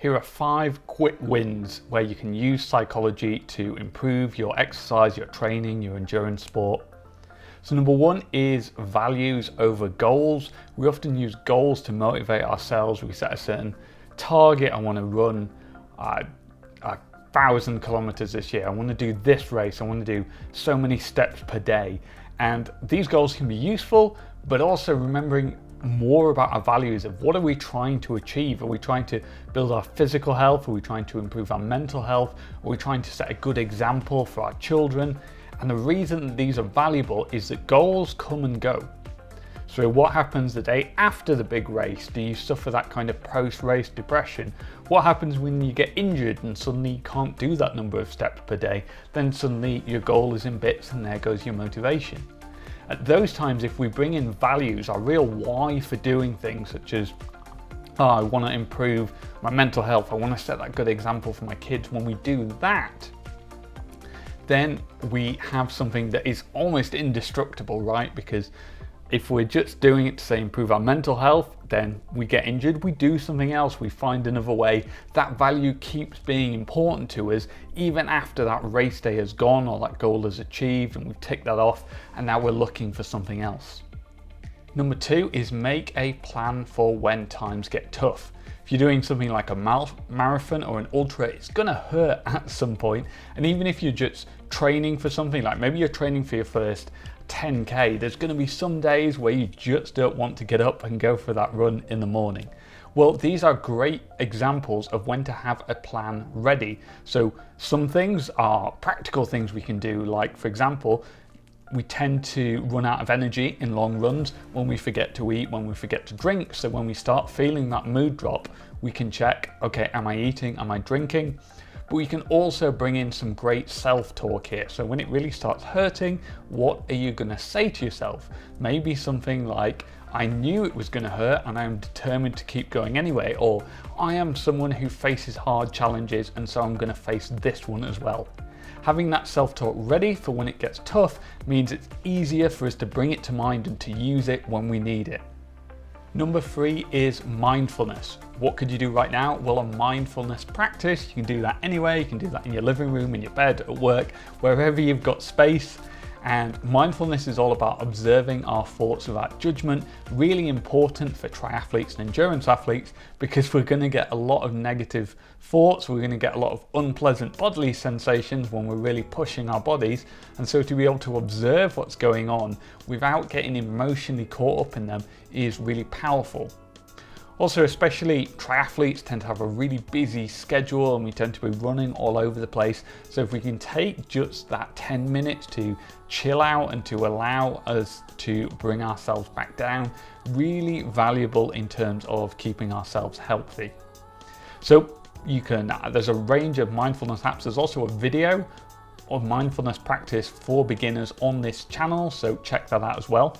Here are 5 quick wins where you can use psychology to improve your exercise, your training, your endurance sport. So number 1 is values over goals. We often use goals to motivate ourselves. We set a certain target. I want to run 1,000 kilometers this year. I want to do this race. I want to do so many steps per day. And these goals can be useful, but also remembering more about our values of what are we trying to achieve. Are we trying to build our physical health? Are we trying to improve our mental health? Are we trying to set a good example for our children? And the reason that these are valuable is that goals come and go. So what happens the day after the big race? Do you suffer that kind of post-race depression? What happens when you get injured and suddenly you can't do that number of steps per day? Then suddenly your goal is in bits and there goes your motivation. At those times, if we bring in values, our real why for doing things, such as, I want to improve my mental health, I want to set that good example for my kids. When we do that, then we have something that is almost indestructible, right? Because if we're just doing it to say improve our mental health, then we get injured, we do something else, we find another way. That value keeps being important to us even after that race day has gone or that goal is achieved and we've ticked that off and now we're looking for something else. Number 2 is make a plan for when times get tough. If you're doing something like a marathon or an ultra, it's gonna hurt at some point. And even if you're just training for something, like maybe you're training for your first 10K, there's gonna be some days where you just don't want to get up and go for that run in the morning. Well, these are great examples of when to have a plan ready. So some things are practical things we can do, like for example, we tend to run out of energy in long runs when we forget to eat, when we forget to drink. So when we start feeling that mood drop, we can check, okay, am I eating, am I drinking? But we can also bring in some great self-talk here. So when it really starts hurting, what are you gonna say to yourself? Maybe something like, I knew it was gonna hurt and I'm determined to keep going anyway. Or I am someone who faces hard challenges and so I'm gonna face this one as well. Having that self-talk ready for when it gets tough means it's easier for us to bring it to mind and to use it when we need it. Number 3 is mindfulness. What could you do right now? Well, a mindfulness practice. You can do that anywhere. You can do that in your living room, in your bed, at work, wherever you've got space. And mindfulness is all about observing our thoughts without judgment. Really important for triathletes and endurance athletes because we're going to get a lot of negative thoughts. We're going to get a lot of unpleasant bodily sensations when we're really pushing our bodies. And so to be able to observe what's going on without getting emotionally caught up in them is really powerful. Also, especially triathletes tend to have a really busy schedule and we tend to be running all over the place. So if we can take just that 10 minutes to chill out and to allow us to bring ourselves back down, really valuable in terms of keeping ourselves healthy. So there's a range of mindfulness apps. There's also a video of mindfulness practice for beginners on this channel, so check that out as well.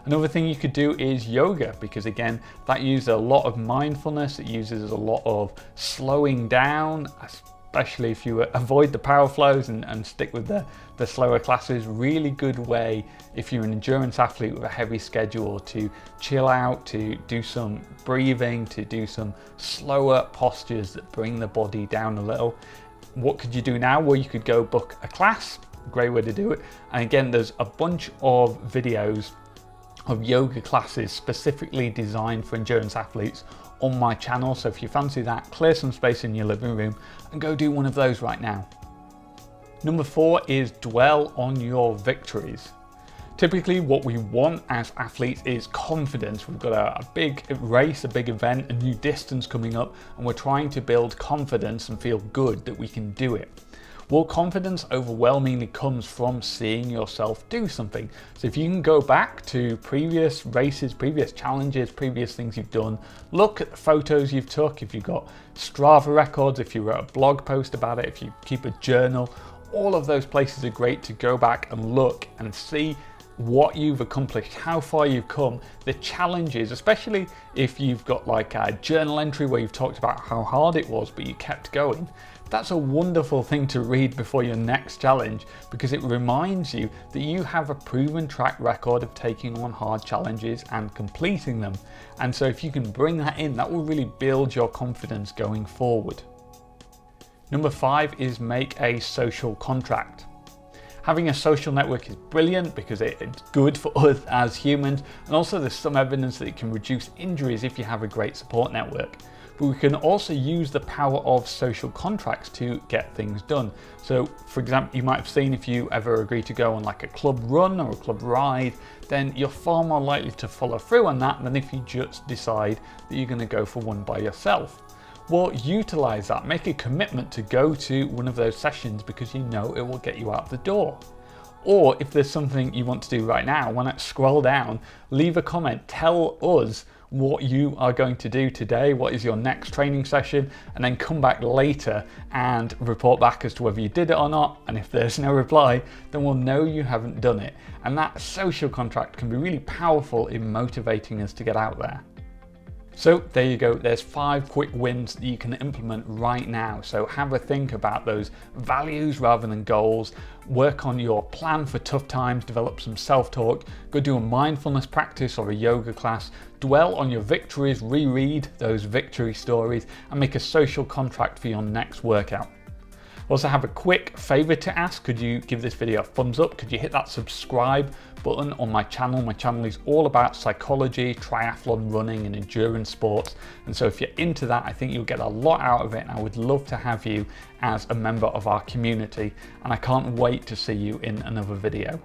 Another thing you could do is yoga, because again, that uses a lot of mindfulness. It uses a lot of slowing down, especially if you avoid the power flows and stick with the slower classes. Really good way if you're an endurance athlete with a heavy schedule to chill out, to do some breathing, to do some slower postures that bring the body down a little. What could you do now? Well, you could go book a class, great way to do it. And again, there's a bunch of videos of yoga classes specifically designed for endurance athletes on my channel. So if you fancy that, clear some space in your living room and go do one of those right now. Number 4 is dwell on your victories. Typically what we want as athletes is confidence. We've got a big race, a big event, a new distance coming up, and we're trying to build confidence and feel good that we can do it. Well, confidence overwhelmingly comes from seeing yourself do something. So if you can go back to previous races, previous challenges, previous things you've done, look at the photos you've took, if you've got Strava records, if you wrote a blog post about it, if you keep a journal, all of those places are great to go back and look and see what you've accomplished, how far you've come, the challenges, especially if you've got like a journal entry where you've talked about how hard it was, but you kept going. That's a wonderful thing to read before your next challenge, because it reminds you that you have a proven track record of taking on hard challenges and completing them. And so if you can bring that in, that will really build your confidence going forward. Number 5 is make a social contract. Having a social network is brilliant because it's good for us as humans, and also there's some evidence that it can reduce injuries if you have a great support network. But we can also use the power of social contracts to get things done. So for example, you might have seen, if you ever agree to go on like a club run or a club ride, then you're far more likely to follow through on that than if you just decide that you're going to go for one by yourself. Well, utilize that, make a commitment to go to one of those sessions because you know it will get you out the door. Or if there's something you want to do right now, why not scroll down, leave a comment, tell us what you are going to do today, what is your next training session, and then come back later and report back as to whether you did it or not. And if there's no reply, then we'll know you haven't done it. And that social contract can be really powerful in motivating us to get out there. So there you go, there's 5 quick wins that you can implement right now. So have a think about those values rather than goals, work on your plan for tough times, develop some self-talk, go do a mindfulness practice or a yoga class, dwell on your victories, reread those victory stories, and make a social contract for your next workout. Also have a quick favor to ask. Could you give this video a thumbs up? Could you hit that subscribe button on my channel? My channel is all about psychology, triathlon running and endurance sports. And so if you're into that, I think you'll get a lot out of it. And I would love to have you as a member of our community. And I can't wait to see you in another video.